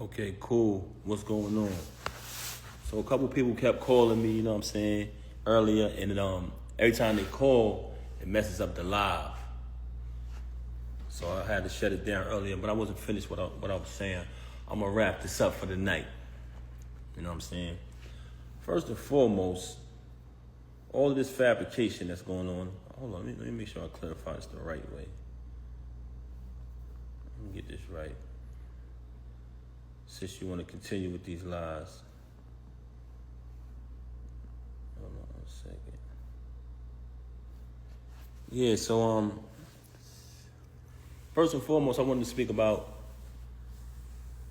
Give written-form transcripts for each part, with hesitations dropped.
Okay, cool. What's going on? So a couple people kept calling me, you know what I'm saying, earlier, and every time they call, it messes up the live. So I had to shut it down earlier, but I wasn't finished what I was saying. I'm gonna wrap this up for the night. You know what I'm saying? First and foremost, all of this fabrication that's going on. Hold on, let me make sure I clarify this the right way. Let me get this right. Since you want to continue with these lies. Hold on 1 second. Yeah, so first and foremost, I wanted to speak about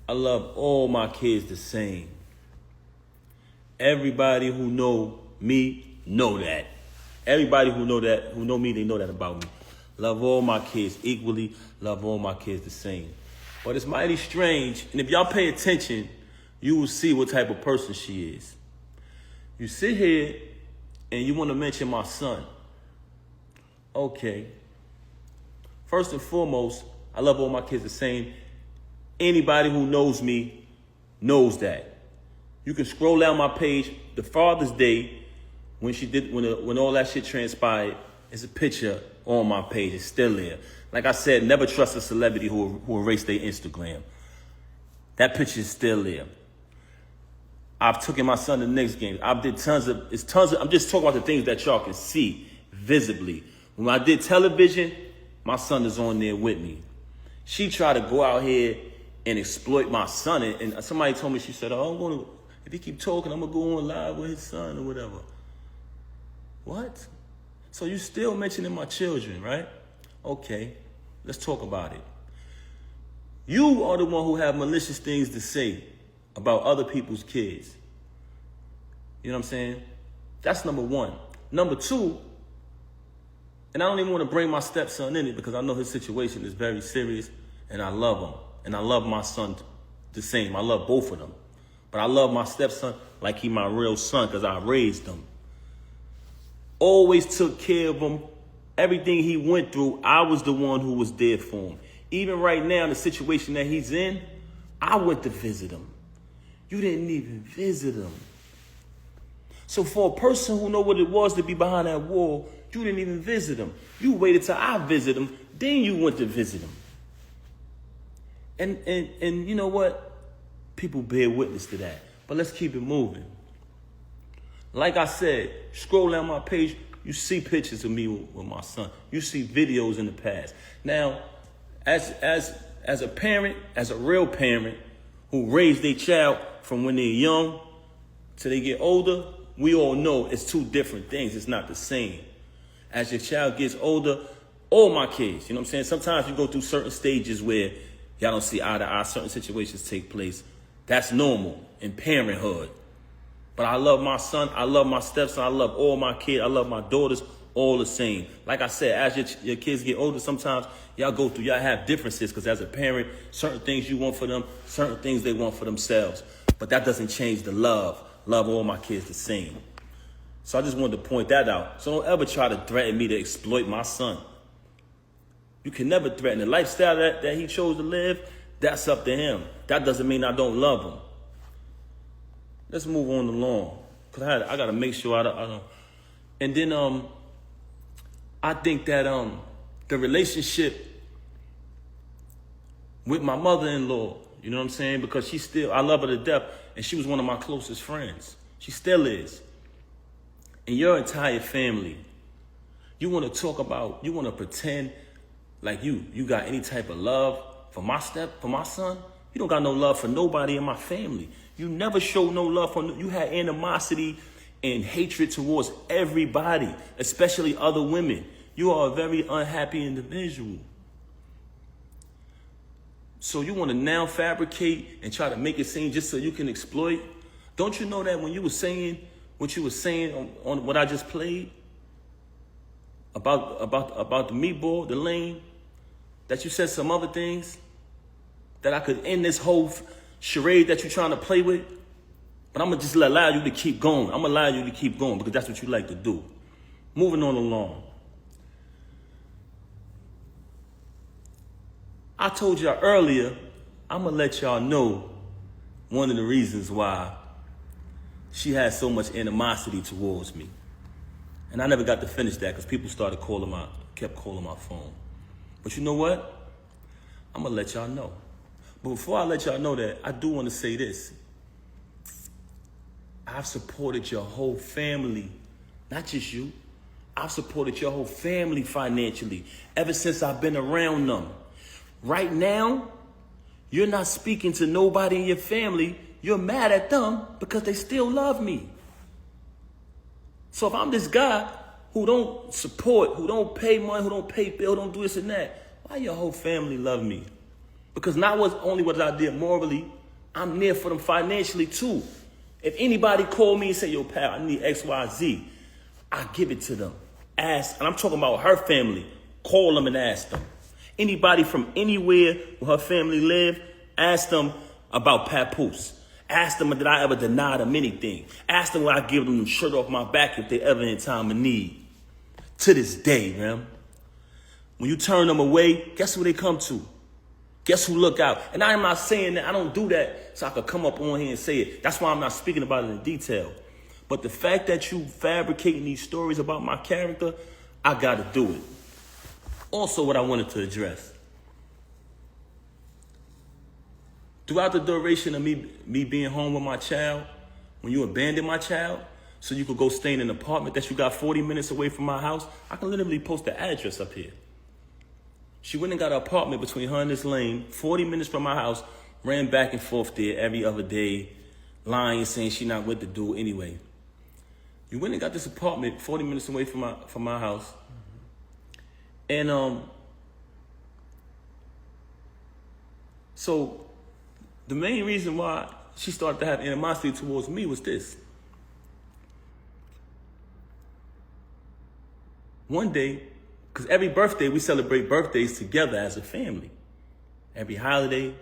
I love all my kids the same. Everybody who know me know that. Everybody who know me, they know that about me. Love all my kids equally, love all my kids the same. But it's mighty strange, and if y'all pay attention, you will see what type of person she is. You sit here and you want to mention my son. Okay. First and foremost, I love all my kids the same. Anybody who knows me knows that. You can scroll down my page, the Father's Day, when all that shit transpired, there's a picture on my page. It's still there. Like I said, never trust a celebrity who erased their Instagram. That picture is still there. I've taken my son to the Knicks game. I'm just talking about the things that y'all can see visibly. When I did television, my son is on there with me. She tried to go out here and exploit my son. And somebody told me, she said, if he keep talking, I'm going to go on live with his son or whatever. What? So you still mentioning my children, right? Okay, let's talk about it. You are the one who have malicious things to say about other people's kids. You know what I'm saying? That's number one. Number two, and I don't even want to bring my stepson in it because I know his situation is very serious and I love him. And I love my son the same. I love both of them. But I love my stepson like he my real son because I raised him. Always took care of him. Everything he went through, I was the one who was there for him. Even right now, the situation that he's in, I went to visit him. You didn't even visit him. So for a person who know what it was to be behind that wall, you didn't even visit him. You waited till I visit him, then you went to visit him. And you know what? People bear witness to that. But let's keep it moving. Like I said, scroll down my page, you see pictures of me with my son. You see videos in the past. Now, as a parent, as a real parent who raised their child from when they're young till they get older, we all know it's two different things. It's not the same. As your child gets older, all my kids, you know what I'm saying? Sometimes you go through certain stages where y'all don't see eye to eye, certain situations take place. That's normal in parenthood. But I love my son, I love my stepson, I love all my kids, I love my daughters, all the same. Like I said, as your kids get older, sometimes y'all have differences because as a parent, certain things you want for them, certain things they want for themselves. But that doesn't change the love. Love all my kids the same. So I just wanted to point that out. So don't ever try to threaten me to exploit my son. You can never threaten the lifestyle that he chose to live. That's up to him. That doesn't mean I don't love him. Let's move on along. Because I got to make sure I don't. And then I think that the relationship with my mother-in-law, you know what I'm saying? Because I love her to death. And she was one of my closest friends. She still is. And your entire family, you want to pretend like you got any type of love for my son? You don't got no love for nobody in my family. You never showed no love you had animosity and hatred towards everybody, especially other women. You are a very unhappy individual. So you want to now fabricate and try to make it seem just so you can exploit? Don't you know that when you were saying what you were saying on what I just played about the meatball, the lane, that you said some other things that I could end this whole charade that you're trying to play with? But I'm going to just allow you to keep going. I'm going to allow you to keep going because that's what you like to do. Moving on along. I told y'all earlier, I'm going to let y'all know one of the reasons why she had so much animosity towards me. And I never got to finish that because people kept calling my phone. But you know what? I'm gonna let y'all know. But before I let y'all know that, I do want to say this. I've supported your whole family, not just you. I've supported your whole family financially ever since I've been around them. Right now, you're not speaking to nobody in your family. You're mad at them because they still love me. So if I'm this guy who don't support, who don't pay money, who don't pay bill, don't do this and that, why your whole family love me? Because not only was I there morally, I'm there for them financially too. If anybody called me and said, yo, pal, I need X, Y, Z, I give it to them. Ask, and I'm talking about her family. Call them and ask them. Anybody from anywhere where her family live, ask them about Papoose. Ask them, did I ever deny them anything? Ask them, will I give them the shirt off my back if they ever in time of need? To this day, man. When you turn them away, guess who they come to? Guess who look out? And I'm not saying that I don't do that so I could come up on here and say it. That's why I'm not speaking about it in detail. But the fact that you fabricating these stories about my character, I got to do it. Also, what I wanted to address. Throughout the duration of me being home with my child, when you abandoned my child, so you could go stay in an apartment that you got 40 minutes away from my house, I can literally post the address up here. She went and got an apartment between her and this lane, 40 minutes from my house, ran back and forth there every other day, lying, saying she not with the dude anyway. You went and got this apartment 40 minutes away from my house. And so the main reason why she started to have animosity towards me was this. One day, because every birthday, we celebrate birthdays together as a family. Every holiday.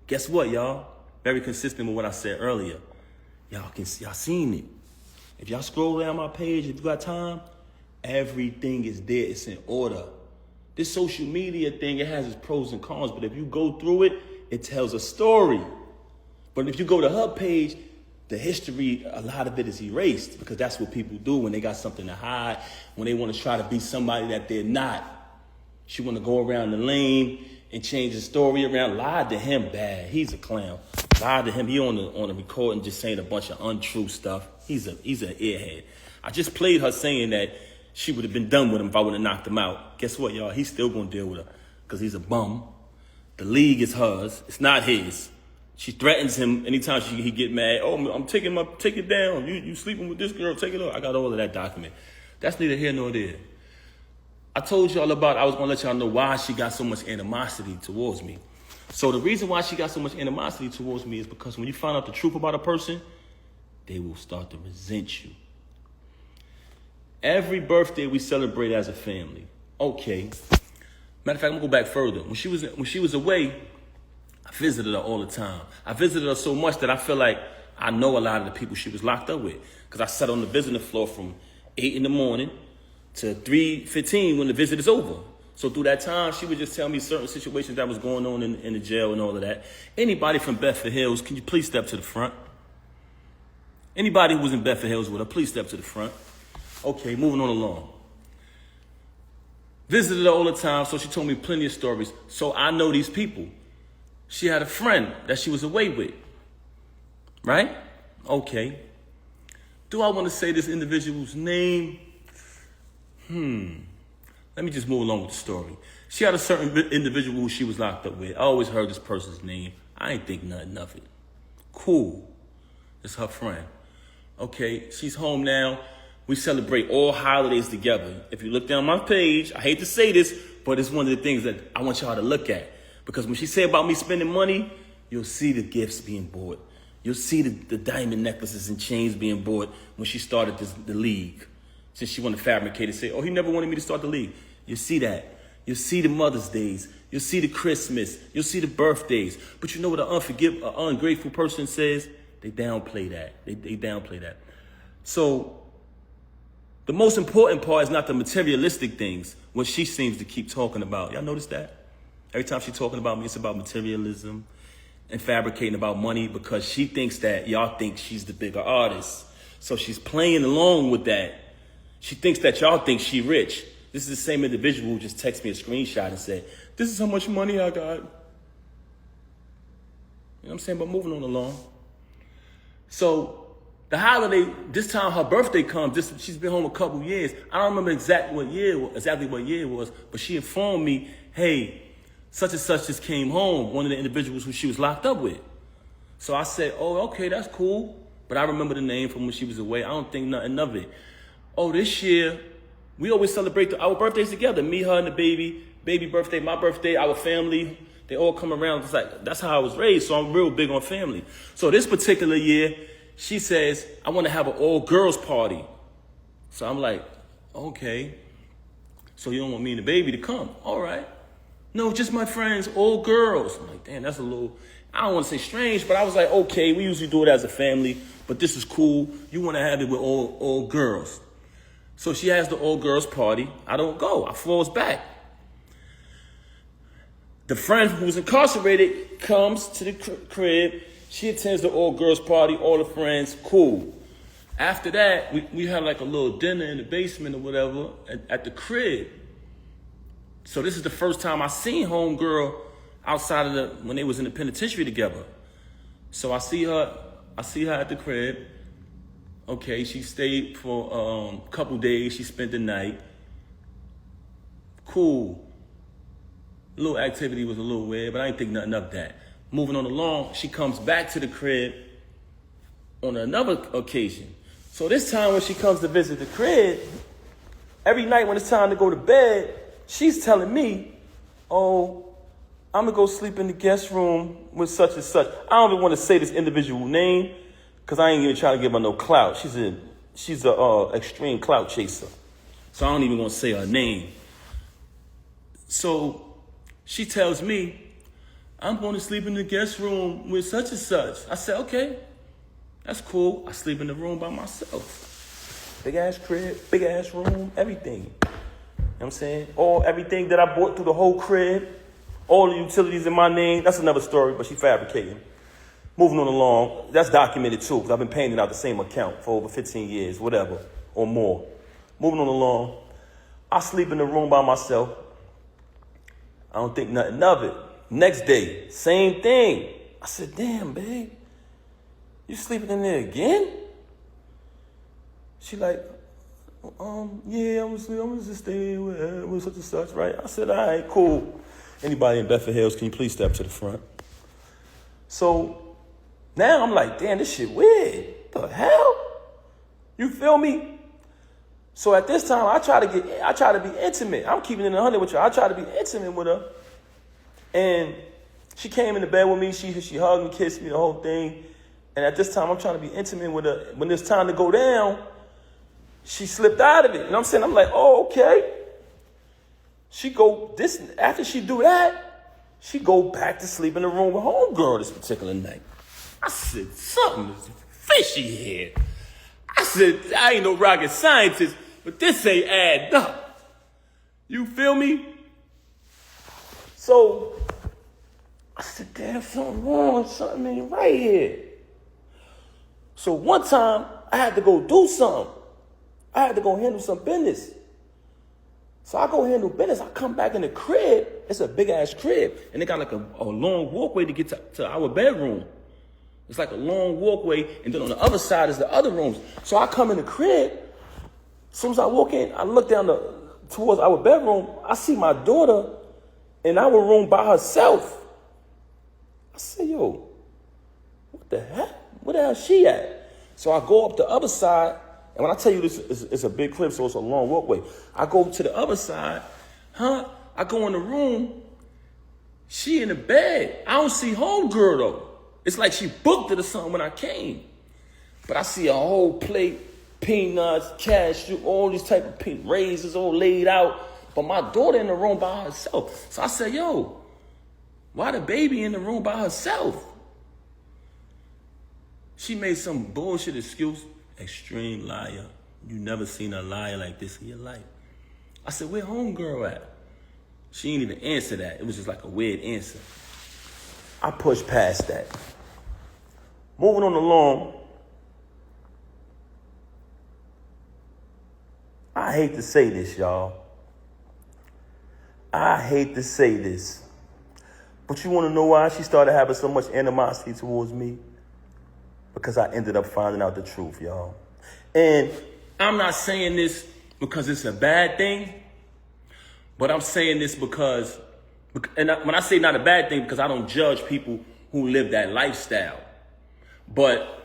Guess what, y'all? Very consistent with what I said earlier. Y'all seen it. If y'all scroll down my page, if you got time, everything is there. It's in order. This social media thing, it has its pros and cons, but if you go through it, it tells a story. But if you go to her page, the history, a lot of it is erased because that's what people do when they got something to hide, when they want to try to be somebody that they're not. She want to go around the lane and change the story around. Lied to him bad. He's a clown. Lied to him. He on the recording just saying a bunch of untrue stuff. He's an airhead. I just played her saying that she would have been done with him if I would have knocked him out. Guess what, y'all? He's still going to deal with her because he's a bum. The league is hers. It's not his. She threatens him anytime he get mad. Oh, I'm taking take it down. You sleeping with this girl, take it off. I got all of that document. That's neither here nor there. I told y'all I was going to let y'all know why she got so much animosity towards me. So the reason why she got so much animosity towards me is because when you find out the truth about a person, they will start to resent you. Every birthday we celebrate as a family. Okay. Matter of fact, I'm going to go back further. When she was away, I visited her all the time. I visited her so much that I feel like I know a lot of the people she was locked up with. Because I sat on the visiting floor from 8 in the morning to 3:15 when the visit is over. So through that time, she would just tell me certain situations that was going on in the jail and all of that. Anybody from Bedford Hills, can you please step to the front? Anybody who was in Bedford Hills with her, please step to the front. Okay, moving on along. Visited her all the time, so she told me plenty of stories. So I know these people. She had a friend that she was away with, right? Okay. Do I want to say this individual's name? Let me just move along with the story. She had a certain individual who she was locked up with. I always heard this person's name. I ain't think nothing of it. Cool. It's her friend. Okay, she's home now. We celebrate all holidays together. If you look down my page, I hate to say this, but it's one of the things that I want y'all to look at. Because when she said about me spending money, you'll see the gifts being bought. You'll see the diamond necklaces and chains being bought when she started the league. Since she wanted to fabricate and say, oh, he never wanted me to start the league. You'll see that. You'll see the Mother's Days. You'll see the Christmas. You'll see the birthdays. But you know what an ungrateful person says? They downplay that. They downplay that. So the most important part is not the materialistic things, what she seems to keep talking about. Y'all notice that? Every time she's talking about me, it's about materialism. and fabricating about money because she thinks that y'all think she's the bigger artist. So she's playing along with that. She thinks that y'all think she rich. This is the same individual who just texted me a screenshot and said, this is how much money I got. You know what I'm saying? But moving on along. So the holiday, this time her birthday comes. She's been home a couple years. I don't remember exactly what year it was, but she informed me, hey, such and such just came home, one of the individuals who she was locked up with. So I said, oh, okay, that's cool. But I remember the name from when she was away. I don't think nothing of it. Oh, this year, we always celebrate our birthdays together. Me, her, and the baby birthday, my birthday, our family. They all come around. It's like, that's how I was raised, so I'm real big on family. So this particular year, she says, I want to have an all-girls party. So I'm like, okay. So you don't want me and the baby to come? All right. No, just my friends, all girls. I'm like, damn, that's a little, I don't want to say strange, but I was like, okay, we usually do it as a family, but this is cool. You want to have it with all girls. So she has the all girls party. I don't go. I falls back. The friend who was incarcerated comes to the crib. She attends the all girls party, all the friends, cool. After that, we had like a little dinner in the basement or whatever at the crib. So this is the first time I seen homegirl outside of when they was in the penitentiary together. So I see her at the crib. Okay, she stayed for a couple days. She spent the night. Cool. A little activity was a little weird, but I didn't think nothing of that. Moving on along, she comes back to the crib on another occasion. So this time when she comes to visit the crib, every night when it's time to go to bed, she's telling me, oh, I'm going to go sleep in the guest room with such and such. I don't even want to say this individual name because I ain't even trying to give her no clout. She's a extreme clout chaser. So I don't even want to say her name. So she tells me, I'm going to sleep in the guest room with such and such. I said, okay, that's cool. I sleep in the room by myself. Big ass crib, big ass room, everything. You know what I'm saying? Everything that I bought through the whole crib, all the utilities in my name. That's another story, but she fabricating. Moving on along, that's documented too, because I've been paying it out the same account for over 15 years, whatever, or more. Moving on along, I sleep in the room by myself. I don't think nothing of it. Next day, same thing. I said, damn, babe, you sleeping in there again? She like, yeah, I'm gonna just stay with such and such, right? I said, all right, cool. Anybody in Bedford Hills, can you please step to the front? So now I'm like, damn, this shit weird. The hell? You feel me? So at this time, I try to be intimate. I'm keeping it 100 with you. I try to be intimate with her. And she came into bed with me. She hugged me, kissed me, the whole thing. And at this time, I'm trying to be intimate with her. When it's time to go down, she slipped out of it. You know what I'm saying? I'm like, oh, okay. After she do that, she go back to sleep in the room with homegirl this particular night. I said, something is fishy here. I said, I ain't no rocket scientist, but this ain't adding up. You feel me? So I said, damn, something wrong, something ain't right here. So one time I had to go do something. I had to go handle some business. So I go handle business. I come back in the crib. It's a big ass crib. And they got like a long walkway to get to our bedroom. It's like a long walkway. And then on the other side is the other rooms. So I come in the crib. As soon as I walk in, I look down towards our bedroom. I see my daughter in our room by herself. I say, yo, what the heck? Where the hell is she at? So I go up the other side. And when I tell you this, it's a big crib, so it's a long walkway. I go to the other side. I go in the room. She in the bed. I don't see homegirl, though. It's like she booked it or something when I came. But I see a whole plate, peanuts, cashew, all these type of raisins all laid out. But my daughter in the room by herself. So I said, yo, why the baby in the room by herself? She made some bullshit excuse. Extreme liar. You never seen a liar like this in your life. I said, where homegirl at? She didn't even answer that. It was just like a weird answer. I pushed past that. Moving on along, I hate to say this, y'all. I hate to say this. But you want to know why she started having so much animosity towards me? Because I ended up finding out the truth, y'all. And I'm not saying this because it's a bad thing, but I'm saying this because, when I say not a bad thing, because I don't judge people who live that lifestyle. But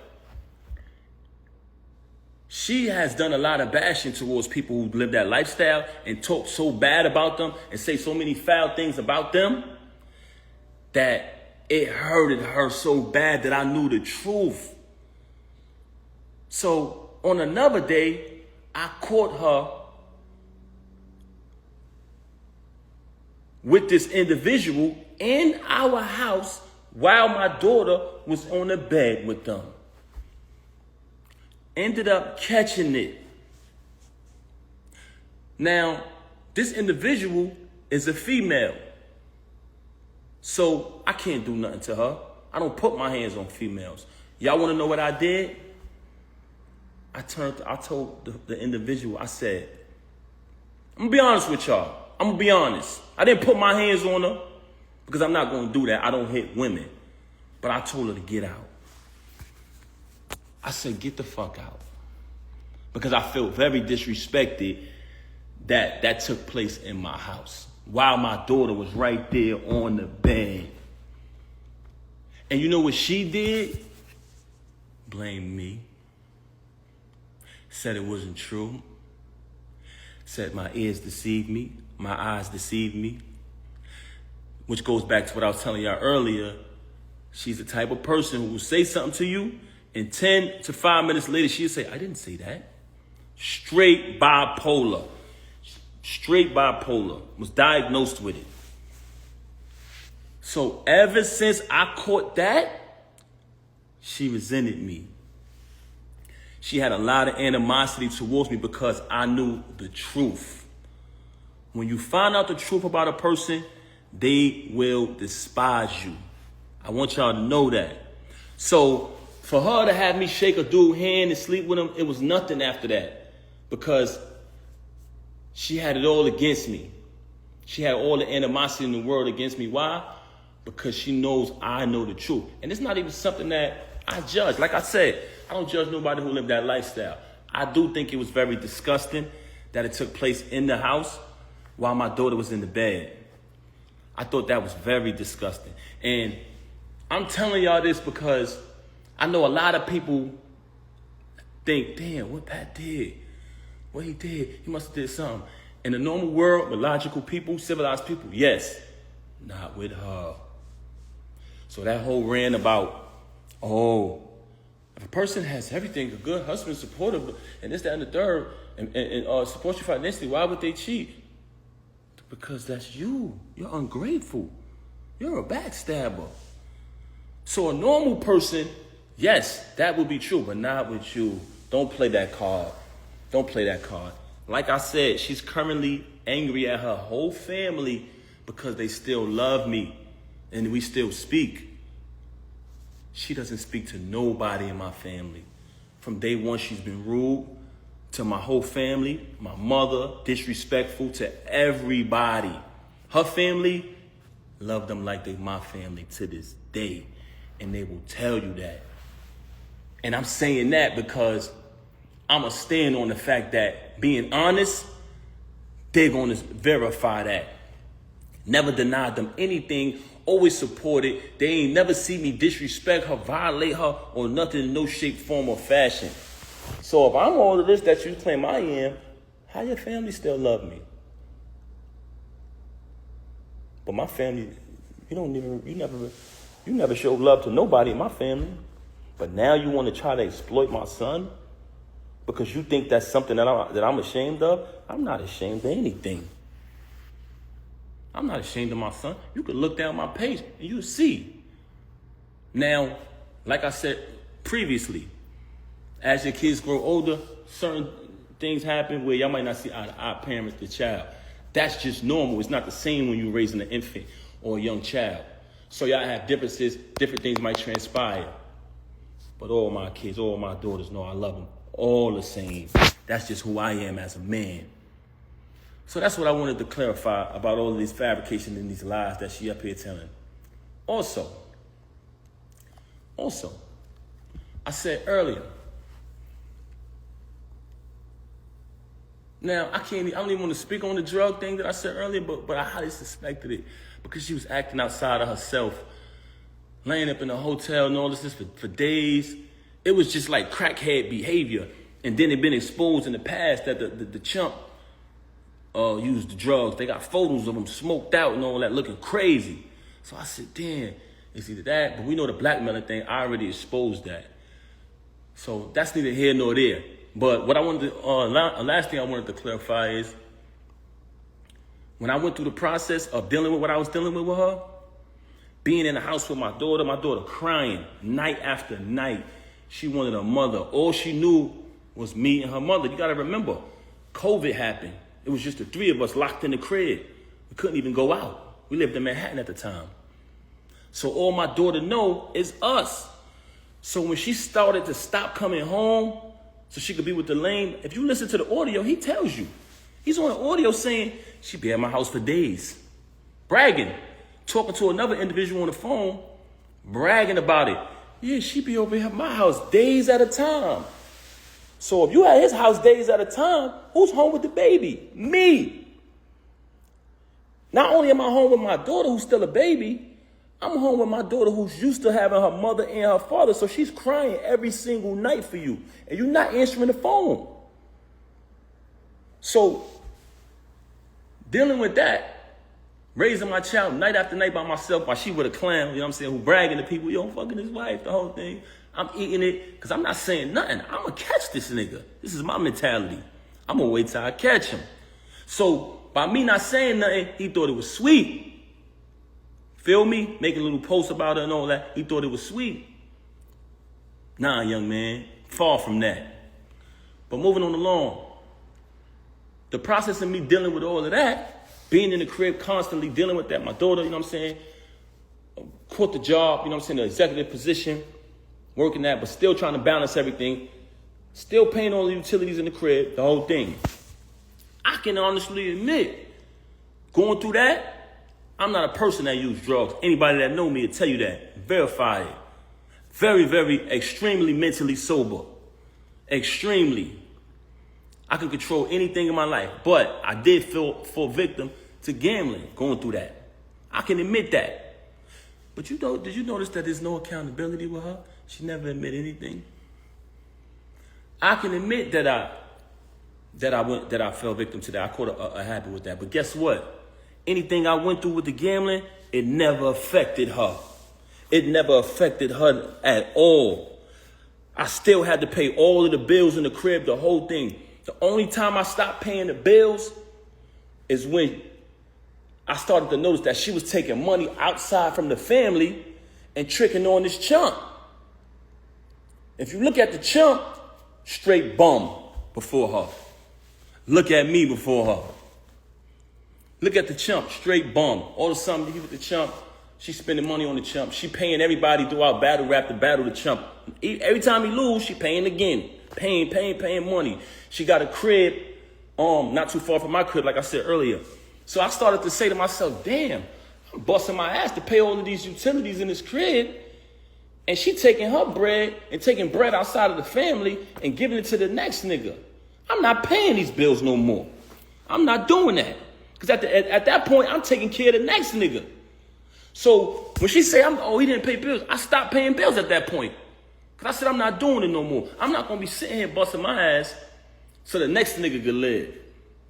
she has done a lot of bashing towards people who live that lifestyle and talk so bad about them and say so many foul things about them that it hurted her so bad that I knew the truth. So on another day, I caught her with this individual in our house while my daughter was on the bed with them. Ended up catching it. Now, this individual is a female. So I can't do nothing to her. I don't put my hands on females. Y'all want to know what I did? I told the individual, I said, I'm going to be honest with y'all. I'm going to be honest. I didn't put my hands on her because I'm not going to do that. I don't hit women. But I told her to get out. I said, get the fuck out. Because I felt very disrespected that took place in my house while my daughter was right there on the bed. And you know what she did? Blamed me. Said it wasn't true. Said my ears deceived me. My eyes deceived me. Which goes back to what I was telling y'all earlier. She's the type of person who will say something to you, and 10 to 5 minutes later, she'll say, I didn't say that. Straight bipolar. Straight bipolar. Was diagnosed with it. So ever since I caught that, she resented me. She had a lot of animosity towards me because I knew the truth. When you find out the truth about a person, they will despise you. I want y'all to know that. So for her to have me shake a dude's hand and sleep with him, it was nothing after that. Because she had it all against me. She had all the animosity in the world against me. Why? Because she knows I know the truth. And it's not even something that I judge. Like I said, I don't judge nobody who lived that lifestyle. I do think it was very disgusting that it took place in the house while my daughter was in the bed. I thought that was very disgusting. And I'm telling y'all this because I know a lot of people think, damn, what Pat did, what he did, he must have did something. In the normal world, with logical people, civilized people, yes, not with her. So that whole rant about, if a person has everything, a good husband, supportive, and this, that, and the third, and supports you financially, why would they cheat? Because that's you. You're ungrateful. You're a backstabber. So a normal person, yes, that would be true, but not with you. Don't play that card. Don't play that card. Like I said, she's currently angry at her whole family because they still love me and we still speak. She doesn't speak to nobody in my family. From day one, she's been rude to my whole family, my mother, disrespectful to everybody. Her family, love them like they my family to this day. And they will tell you that. And I'm saying that because I'm going to stand on the fact that being honest, they're going to verify that. Never denied them anything, always supported. They ain't never see me disrespect her, violate her, or nothing in no shape, form, or fashion. So if I'm all of this that you claim I am, how your family still love me? But my family, you never showed love to nobody in my family. But now you want to try to exploit my son because you think that's something that I'm ashamed of? I'm not ashamed of anything. I'm not ashamed of my son. You can look down my page and you'll see. Now, like I said previously, as your kids grow older, certain things happen where y'all might not see eye to eye parent the child. That's just normal. It's not the same when you're raising an infant or a young child. So y'all have differences, different things might transpire. But all my kids, all my daughters know I love them all the same. That's just who I am as a man. So that's what I wanted to clarify about all of these fabrications and these lies that she up here telling. Also, I said earlier, now I don't even want to speak on the drug thing that I said earlier, but I highly suspected it because she was acting outside of herself, laying up in a hotel and all this for days. It was just like crackhead behavior. And then it been exposed in the past that the chump used the drugs. They got photos of him smoked out and all that, looking crazy. So I said, damn, it's either that, but we know the blackmailing thing, I already exposed that. So that's neither here nor there. But what I wanted to, last thing I wanted to clarify is, when I went through the process of dealing with what I was dealing with her, being in the house with my daughter crying night after night. She wanted a mother. All she knew was me and her mother. You gotta remember, COVID happened. It was just the three of us locked in the crib. We couldn't even go out. We lived in Manhattan at the time. So all my daughter know is us. So when she started to stop coming home so she could be with the lame, if you listen to the audio, he tells you. He's on the audio saying, she be at my house for days. Bragging. Talking to another individual on the phone, bragging about it. Yeah, she be over here at my house days at a time. So if you at his house days at a time, who's home with the baby? Me. Not only am I home with my daughter who's still a baby, I'm home with my daughter who's used to having her mother and her father, so she's crying every single night for you, and you're not answering the phone. So dealing with that, raising my child night after night by myself while she with a clown, you know what I'm saying, who bragging to people, yo, I'm fucking his wife, the whole thing. I'm eating it because I'm not saying nothing. I'm going to catch this nigga. This is my mentality. I'm going to wait till I catch him. So by me not saying nothing, he thought it was sweet. Feel me? Making a little post about it and all that. He thought it was sweet. Nah, young man. Far from that. But moving on along, the process of me dealing with all of that, being in the crib, constantly dealing with that, my daughter, you know what I'm saying, quit the job, you know what I'm saying, the executive position, working that, but still trying to balance everything, still paying all the utilities in the crib, the whole thing. I can honestly admit, going through that, I'm not a person that uses drugs. Anybody that know me will tell you that. Verify it. Very, very, extremely mentally sober. Extremely. I can control anything in my life, but I did fall victim to gambling, going through that. I can admit that. But did you notice that there's no accountability with her? She never admitted anything. I can admit that I fell victim to that. I caught a habit with that. But guess what? Anything I went through with the gambling, it never affected her. It never affected her at all. I still had to pay all of the bills in the crib, the whole thing. The only time I stopped paying the bills is when I started to notice that she was taking money outside from the family and tricking on this chump. If you look at the chump, straight bum before her. Look at me before her. Look at the chump, straight bum. All of a sudden, you with the chump, she's spending money on the chump. She paying everybody throughout battle rap to battle the chump. Every time he lose, she paying again. Paying money. She got a crib, not too far from my crib, like I said earlier. So I started to say to myself, damn, I'm busting my ass to pay all of these utilities in this crib. And she taking her bread and taking bread outside of the family and giving it to the next nigga. I'm not paying these bills no more. I'm not doing that. Because at that point, I'm taking care of the next nigga. So when she say, he didn't pay bills, I stopped paying bills at that point. Because I said, I'm not doing it no more. I'm not going to be sitting here busting my ass so the next nigga could live.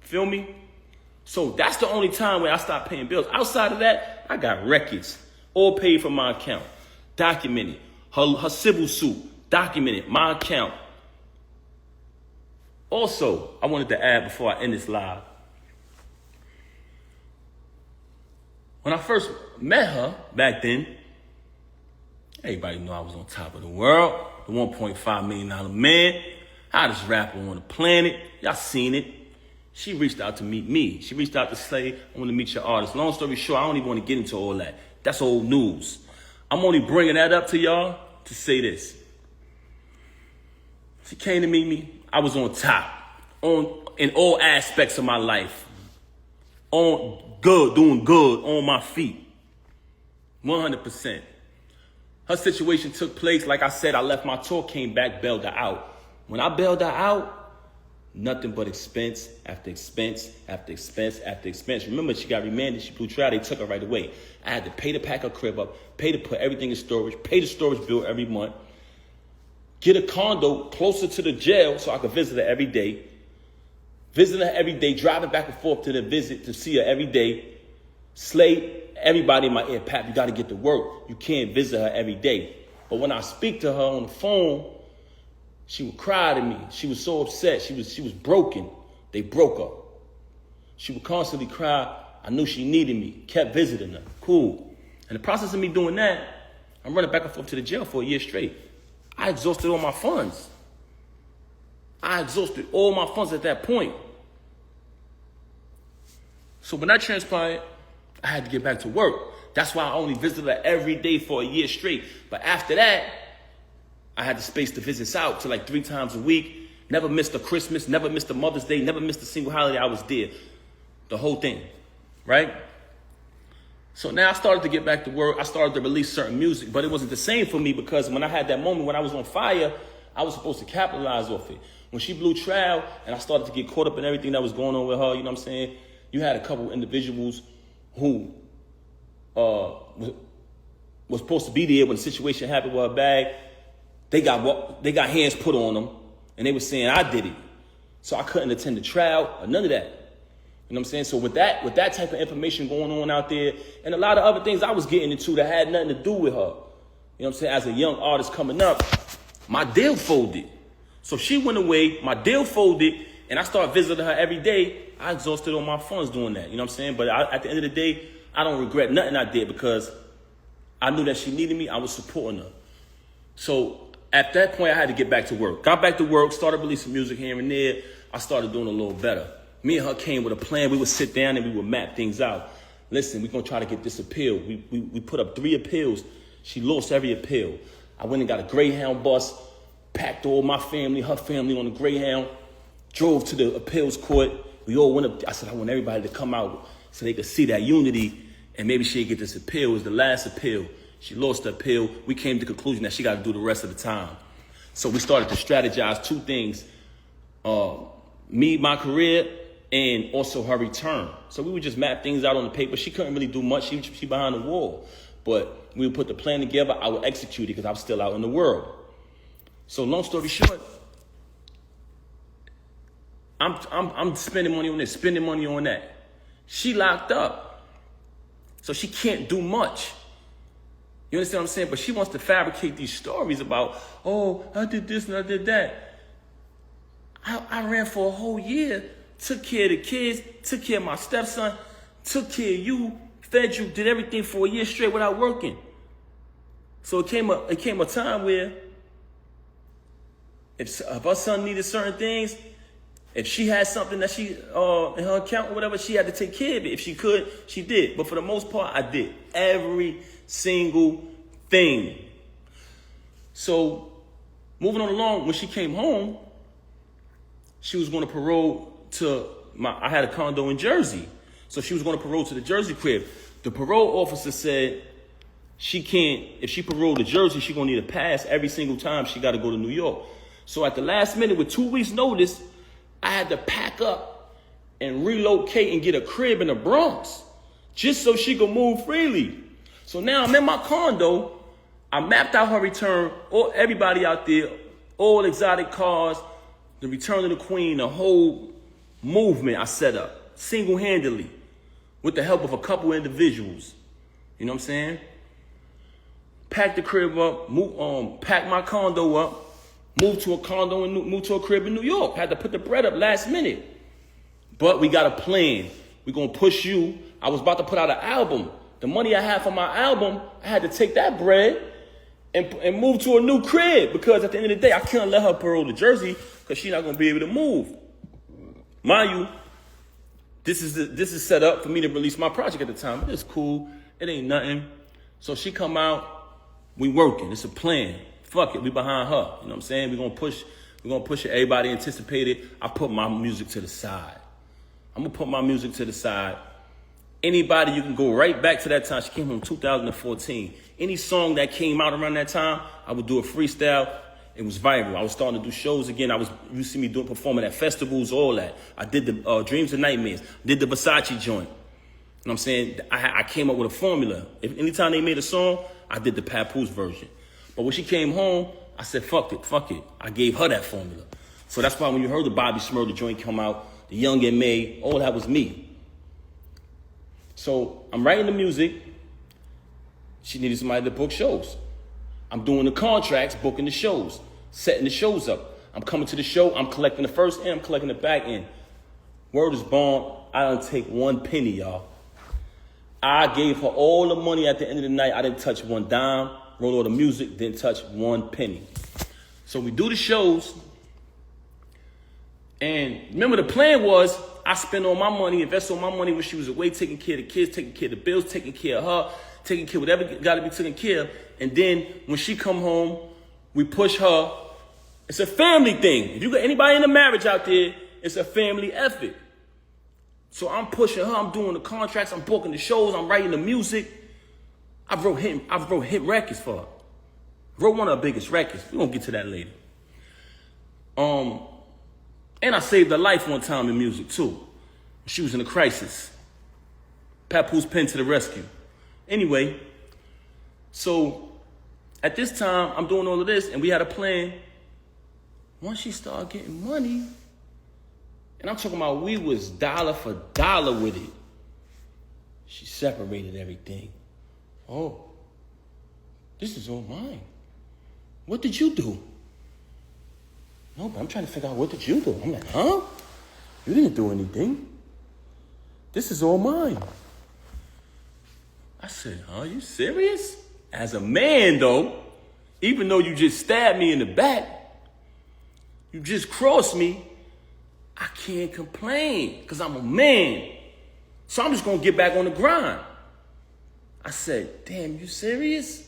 Feel me? So that's the only time where I stopped paying bills. Outside of that, I got records, all paid from my account, documented. Her civil suit, documented, my account. Also, I wanted to add before I end this live. When I first met her back then, everybody knew I was on top of the world, the $1.5 million man, hottest rapper on the planet. Y'all seen it. She reached out to meet me. She reached out to say, I want to meet your artist. Long story short, I don't even want to get into all that. That's old news. I'm only bringing that up to y'all to say this. She came to meet me. I was on top, in all aspects of my life. Doing good, on my feet. 100%. Her situation took place. Like I said, I left my tour, came back, bailed her out. When I bailed her out, nothing but expense after expense after expense after expense. Remember, she got remanded. She blew trial. They took her right away. I had to pay to pack her crib up, pay to put everything in storage, pay the storage bill every month, get a condo closer to the jail so I could visit her every day. Visiting her every day, driving back and forth to the visit to see her every day. Slay everybody in my ear, Pap, you got to get to work. You can't visit her every day. But when I speak to her on the phone, she would cry to me. She was so upset. She was broken. They broke her. She would constantly cry. I knew she needed me. Kept visiting her. Cool. In the process of me doing that, I'm running back and forth to the jail for a year straight. I exhausted all my funds. I exhausted all my funds at that point. So when that transpired, I had to get back to work. That's why I only visited her every day for a year straight. But after that, I had the space to visit out to like 3 times a week. Never missed a Christmas, never missed a Mother's Day, never missed a single holiday. I was there. The whole thing, right? So now I started to get back to work. I started to release certain music, but it wasn't the same for me because when I had that moment when I was on fire, I was supposed to capitalize off it. When she blew trial and I started to get caught up in everything that was going on with her, you know what I'm saying? You had a couple individuals who was supposed to be there when the situation happened with her bag. They got hands put on them, and they were saying I did it. So I couldn't attend the trial or none of that. You know what I'm saying? So with that type of information going on out there, and a lot of other things I was getting into that had nothing to do with her. You know what I'm saying? As a young artist coming up, my deal folded. So she went away, my deal folded, and I started visiting her every day. I exhausted all my funds doing that. You know what I'm saying? But at the end of the day, I don't regret nothing I did because I knew that she needed me. I was supporting her. So at that point, I had to get back to work. Got back to work, started releasing music here and there. I started doing a little better. Me and her came with a plan. We would sit down and we would map things out. Listen, we're going to try to get this appeal. We put up 3 appeals. She lost every appeal. I went and got a Greyhound bus, packed all my family, her family on the Greyhound, drove to the appeals court. We all went up. I said, I want everybody to come out so they could see that unity and maybe she'd get this appeal. It was the last appeal. She lost the appeal. We came to the conclusion that she got to do the rest of the time. So we started to strategize 2 things. Me, my career, and also her return. So we would just map things out on the paper. She couldn't really do much. She behind the wall. But we would put the plan together. I would execute it because I was still out in the world. So long story short, I'm spending money on this, spending money on that. She locked up. So she can't do much. You understand what I'm saying? But she wants to fabricate these stories about, oh, I did this and I did that. I ran for a whole year, took care of the kids, took care of my stepson, took care of you, fed you, did everything for a year straight without working. So it came a time where if her son needed certain things, if she had something that she in her account or whatever, she had to take care of it. If she could, she did. But for the most part, I did every single thing. So moving on along, when she came home, she was going to parole to I had a condo in Jersey. So she was going to parole to the Jersey crib. The parole officer said she can't, if she paroled to Jersey, she's going to need a pass every single time she got to go to New York. So at the last minute, with 2 weeks notice, I had to pack up and relocate and get a crib in the Bronx just so she could move freely. So now I'm in my condo. I mapped out her return, everybody out there, all exotic cars, the return of the queen, the whole movement I set up single-handedly with the help of a couple individuals. You know what I'm saying? Packed the crib up, packed my condo up, moved to a condo and moved to a crib in New York. Had to put the bread up last minute. But we got a plan. We're going to push you. I was about to put out an album. The money I had for my album, I had to take that bread and move to a new crib because at the end of the day, I couldn't let her parole to Jersey because she's not going to be able to move. Mind you, this is set up for me to release my project at the time. It's cool. It ain't nothing. So she come out, we working. It's a plan. Fuck it, we behind her. You know what I'm saying? We're gonna push it. Everybody anticipated. I put my music to the side. I'm gonna put my music to the side. Anybody, you can go right back to that time. She came home in 2014. Any song that came out around that time, I would do a freestyle. It was viral. I was starting to do shows again. You see me performing at festivals, all that. I did the Dreams and Nightmares. Did the Versace joint. You know what I'm saying? I came up with a formula. Anytime they made a song, I did the Papoose version. But when she came home, I said, fuck it. I gave her that formula. So that's why when you heard the Bobby Smurda joint come out, the Young and May, all that was me. So I'm writing the music. She needed somebody to book shows. I'm doing the contracts, booking the shows, setting the shows up. I'm coming to the show. I'm collecting the first end. I'm collecting the back end. Word is born. I don't take one penny, y'all. I gave her all the money at the end of the night. I didn't touch one dime. Wrote all the music. Didn't touch one penny. So we do the shows. And remember, the plan was I spend all my money, invest all my money when she was away, taking care of the kids, taking care of the bills, taking care of her, taking care of whatever got to be taken care of. And then when she come home, we push her. It's a family thing. If you got anybody in a marriage out there, it's a family effort. So I'm pushing her. I'm doing the contracts. I'm booking the shows. I'm writing the music. I wrote hit records for her. Wrote one of her biggest records. We're going to get to that later. And I saved her life one time in music, too. She was in a crisis. Papoose pen to the rescue. Anyway, so at this time, I'm doing all of this, and we had a plan. Once she started getting money, and I'm talking about we was dollar for dollar with it, she separated everything. Oh, this is all mine. What did you do? No, but I'm trying to figure out, what did you do? I'm like, huh? You didn't do anything. This is all mine. I said, huh, you serious? As a man, though, even though you just stabbed me in the back, you just crossed me, I can't complain because I'm a man. So I'm just going to get back on the grind. I said, damn, you serious?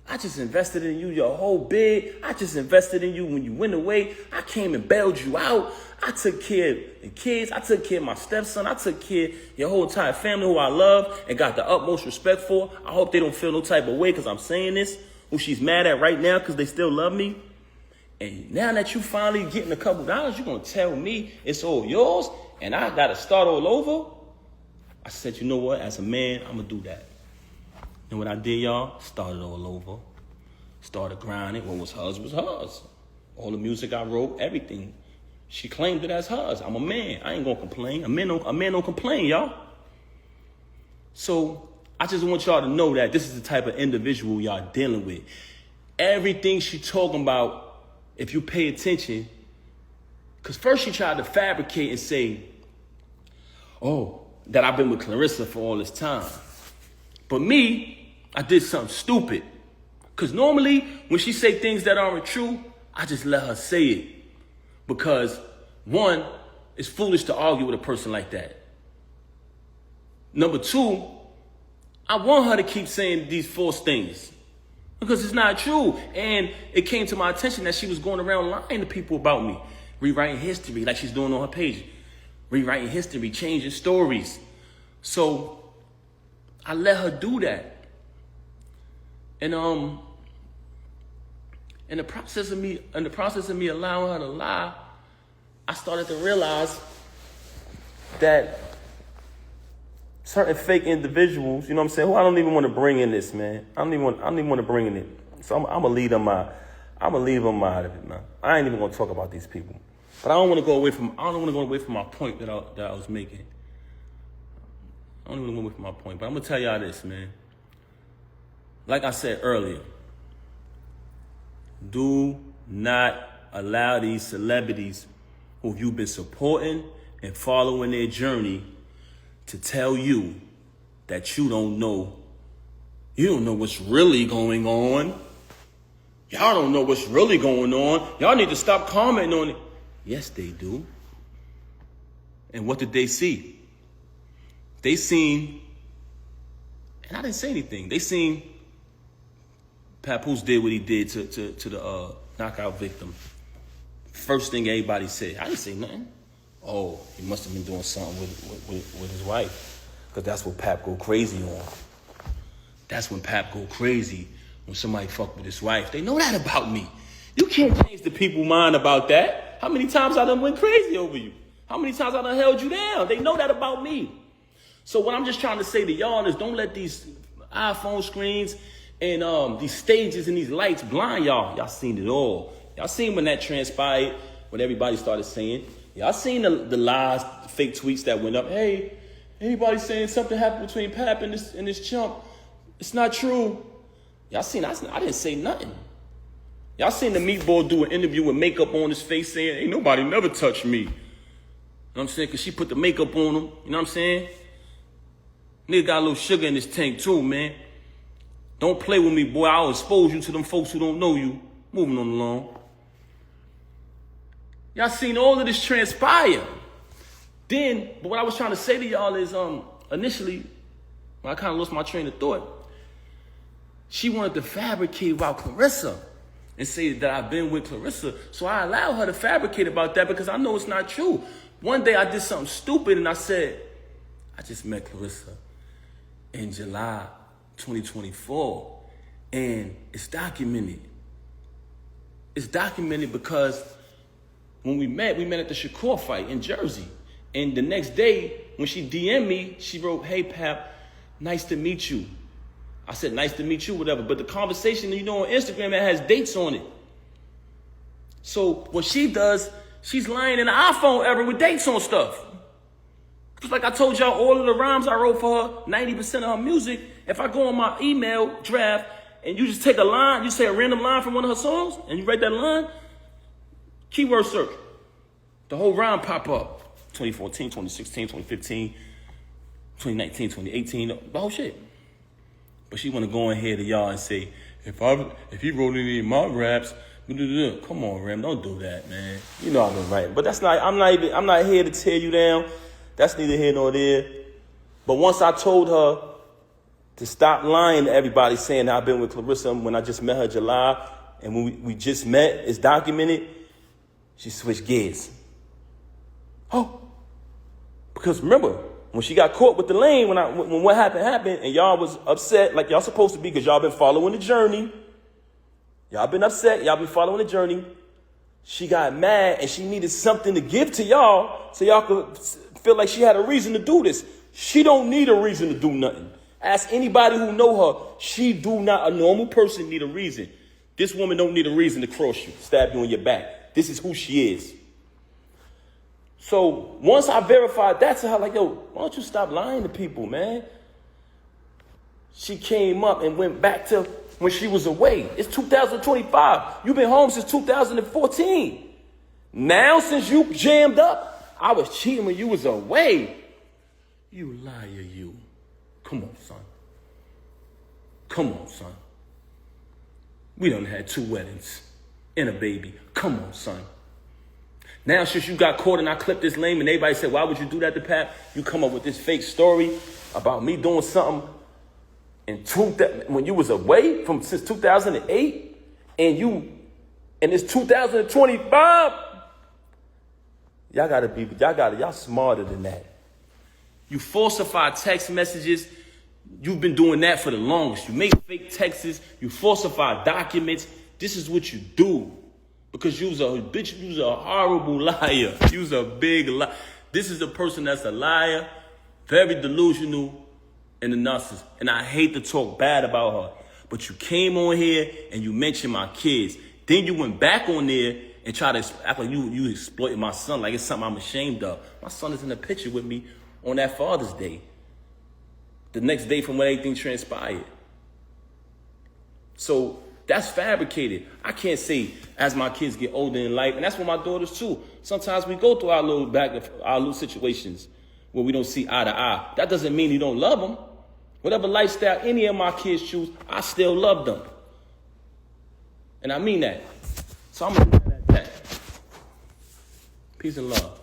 I just invested in you your whole bid. I just invested in you when you went away. I came and bailed you out. I took care of the kids. I took care of my stepson. I took care of your whole entire family who I love and got the utmost respect for. I hope they don't feel no type of way because I'm saying this, who she's mad at right now because they still love me. And now that you finally getting a couple dollars, you're going to tell me it's all yours and I got to start all over? I said, you know what? As a man, I'm going to do that. And what I did, y'all, started all over. Started grinding. What was hers was hers. All the music I wrote, everything. She claimed it as hers. I'm a man. I ain't gonna complain. A man don't complain, y'all. So I just want y'all to know that this is the type of individual y'all dealing with. Everything she talking about, if you pay attention, because first she tried to fabricate and say, oh, that I've been with Clarissa for all this time. But me, I did something stupid. Because normally, when she say things that aren't true, I just let her say it. Because, one, it's foolish to argue with a person like that. Number two, I want her to keep saying these false things. Because it's not true. And it came to my attention that she was going around lying to people about me. Rewriting history like she's doing on her page. Rewriting history, changing stories. So I let her do that. And in the process of me allowing her to lie, I started to realize that certain fake individuals, you know what I'm saying, who I don't even want to bring in this, man. I don't even want to bring in it. So I'm gonna leave them out of it, man. I ain't even gonna talk about these people. But I don't want to go away from my point that I was making. I don't even want to go away from my point, but I'm gonna tell y'all this, man. Like I said earlier, do not allow these celebrities who you've been supporting and following their journey to tell you that you don't know what's really going on. Y'all don't know what's really going on. Y'all need to stop commenting on it. Yes, they do. And what did they see? They seen And I didn't say anything. They seen Papoose did what he did to the knockout victim. First thing everybody said, I didn't say nothing. Oh, he must have been doing something with his wife. Because that's what Pap go crazy on. That's when Pap go crazy, when somebody fuck with his wife. They know that about me. You can't change the people's mind about that. How many times I done went crazy over you? How many times I done held you down? They know that about me. So what I'm just trying to say to y'all is don't let these iPhone screens and these stages and these lights blind y'all. Y'all seen it all. Y'all seen when that transpired, when everybody started saying. Y'all seen the lies, fake tweets that went up. Hey, anybody saying something happened between Pap and this chump? It's not true. Y'all seen, I didn't say nothing. Y'all seen the meatball do an interview with makeup on his face saying, ain't nobody never touched me. You know what I'm saying? Because she put the makeup on him. You know what I'm saying? Nigga got a little sugar in his tank too, man. Don't play with me, boy. I'll expose you to them folks who don't know you. Moving on along. Y'all seen all of this transpire. Then, but what I was trying to say to y'all is, initially, when I kind of lost my train of thought, she wanted to fabricate about Clarissa and say that I've been with Clarissa. So I allowed her to fabricate about that because I know it's not true. One day I did something stupid and I said, I just met Clarissa in July 2024. And it's documented. It's documented because when we met at the Shakur fight in Jersey. And the next day, when she DM'd me, she wrote, hey, Pap, nice to meet you. I said, nice to meet you, whatever. But the conversation, you know, on Instagram, it has dates on it. So what she does, she's lying in the iPhone ever with dates on stuff. Just like I told y'all, all of the rhymes I wrote for her, 90% of her music, if I go on my email draft and you just take a line, you say a random line from one of her songs, and you write that line, keyword search, the whole rhyme pop up. 2014, 2016, 2015, 2019, 2018, the whole shit. But she want to go in here to y'all and say, if he wrote any of my raps, come on, Rem, don't do that, man. You know I've been writing. But that's not, I'm not here to tear you down. That's neither here nor there. But once I told her to stop lying to everybody saying that I've been with Clarissa when I just met her in July, and when we just met, it's documented, she switched gears. Oh, because remember, when she got caught with the lane, when what happened, and y'all was upset like y'all supposed to be because y'all been following the journey. Y'all been upset. Y'all been following the journey. She got mad and she needed something to give to y'all so y'all could feel like she had a reason to do this. She don't need a reason to do nothing. Ask anybody who know her. She do not, a normal person need a reason. This woman don't need a reason to cross you, stab you in your back. This is who she is. So once I verified that to her, like, yo, why don't you stop lying to people, man? She came up and went back to when she was away. It's 2025. You've been home since 2014. Now, since you jammed up, I was cheating when you was away. You liar, you. Come on, son. Come on, son. We done had 2 weddings and a baby. Come on, son. Now, since you got caught and I clipped this lame and everybody said, why would you do that to Pap? You come up with this fake story about me doing something when you was away since 2008 and it's 2025. Y'all smarter than that. You falsify text messages. You've been doing that for the longest. You make fake texts. You falsify documents. This is what you do. Because you's a horrible liar. You's a big liar. This is a person that's a liar, very delusional, and a narcissist. And I hate to talk bad about her. But you came on here and you mentioned my kids. Then you went back on there and tried to act like you exploited my son, like it's something I'm ashamed of. My son is in the picture with me on that Father's Day. The next day from when everything transpired. So that's fabricated. I can't say as my kids get older in life, and that's with my daughters too. Sometimes we go through our little situations where we don't see eye to eye. That doesn't mean you don't love them. Whatever lifestyle any of my kids choose, I still love them. And I mean that. So I'm going to leave it at that. Peace and love.